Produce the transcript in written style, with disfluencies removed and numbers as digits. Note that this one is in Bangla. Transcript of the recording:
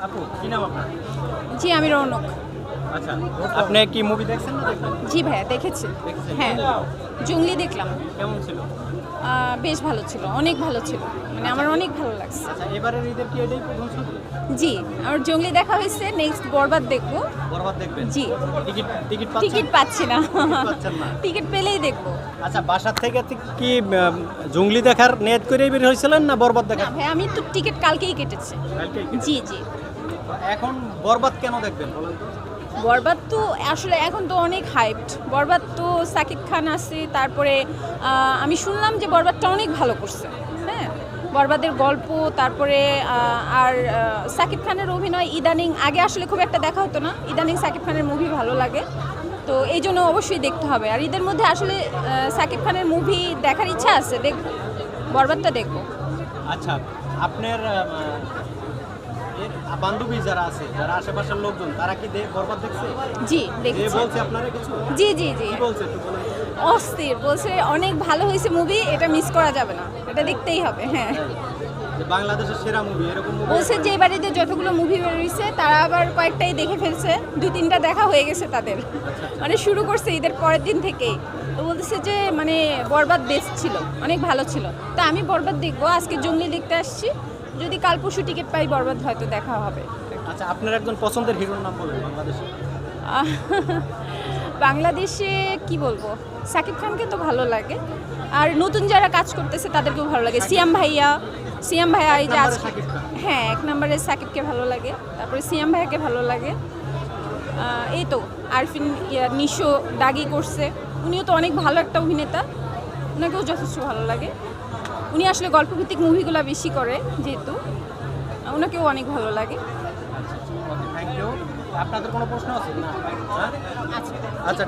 আপু কি নাম আপনার? জি আমি রৌনক। আচ্ছা, আপনি কি মুভি দেখছেন না দেখলেন? জি ভাইয়া দেখেছি। দেখেছেন? হ্যাঁ জঙ্গলি দেখলাম। কেমন ছিল? বেশ ভালো ছিল, অনেক ভালো ছিল, মানে আমার অনেক ভালো লাগছে। আচ্ছা, এবারের ঈদের কি এটাই প্রথম ছবি? জি আমার জঙ্গলি দেখা হয়েছে, নেক্সট বরবাদ দেখবো। বরবাদ দেখবেন? জি। টিকিট টিকিট টিকিট পাচ্ছেন? পাচ্ছি না, পাচ্ছেন না? টিকিট পেলেই দেখবো। আচ্ছা, বাসার থেকে কি জঙ্গলি দেখার নিয়ত করেই বের হয়েছিলেন না বরবাদ না দেখার? ভাই আমি তো টিকিট কালকেই কেটেছি। কালকেই কি? জি জি। এখন বরবাদ কেন দেখবেন বলেন তো? বরবাদ তো আসলে এখন তো অনেক হাইপড। বরবাদ তো সাকিব খান আছে, তারপরে আমি শুনলাম যে বরবাদটা অনেক ভালো করছে। হ্যাঁ বরবাদের গল্প, তারপরে আর সাকিব খানের অভিনয় ইদানিং, আগে আসলে খুব একটা দেখা হতো না, ইদানিং সাকিব খানের মুভি ভালো লাগে, তো এই জন্য অবশ্যই দেখতে হবে। আর ঈদের মধ্যে আসলে সাকিব খানের মুভি দেখার ইচ্ছা আছে, দেখব, বরবাদটা দেখব। আচ্ছা, আপনার এর বান্ধবী যারা আছে, যারা আশেপাশের লোকজন, তারা কি বরবাদ দেখছে? জি যে দেখেছি। বলছে আপনারা কিছু? জি জি জি কি বলছে একটু বলেন তো? অস্থির বলছে, অনেক ভালো হয়েছে মুভি, এটা মিস করা যাবে না, এটা দেখতেই হবে। হ্যাঁ যে বাংলাদেশের সেরা মুভি এরকম মুভি বলছে যে এবারে যতগুলো মুভি বেরিয়েছে তারা আবার কয়েকটাই দেখে ফেলছে, 2-3টা দেখা হয়ে গেছে তাদের, মানে শুরু করছে ঈদের পরের দিন থেকেই। তো বলতেছে যে মানে বরবাদ বেস্ট ছিল, অনেক ভালো ছিল। তো আমি বরবাদ দেখবো, আজকে জঙ্গলি দেখতে আসছি, যদি কাল পরশু টিকিট পাই বরবাদ হয়তো দেখা হবে। আচ্ছা, আপনার একজন পছন্দের হিরোর নাম বলেন বাংলাদেশে। আহ, বাংলাদেশে কি বলবো, সাকিব খানকে তো ভালো লাগে, আর নতুন যারা কাজ করতেছে তাদেরকেও ভালো লাগে। সিয়াম ভাইয়া এই যে নম্বরে আজকে, শাকিব খান। হ্যাঁ 1 নম্বরে সাকিবকে ভালো লাগে, তারপরে সিয়াম ভাইয়াকে ভালো লাগে। এই তো আরফিন নিশো দাগি করছে, উনিও তো অনেক ভালো একটা অভিনেতা, ওনাকেও যথেষ্ট ভালো লাগে। উনি আসলে গল্পভিত্তিক মুভিগুলো বেশি করে যেহেতু, ওনাকেও অনেক ভালো লাগে। Thank you. আপনাদের কোনো প্রশ্ন আছে না? হ্যাঁ? আচ্ছা আচ্ছা।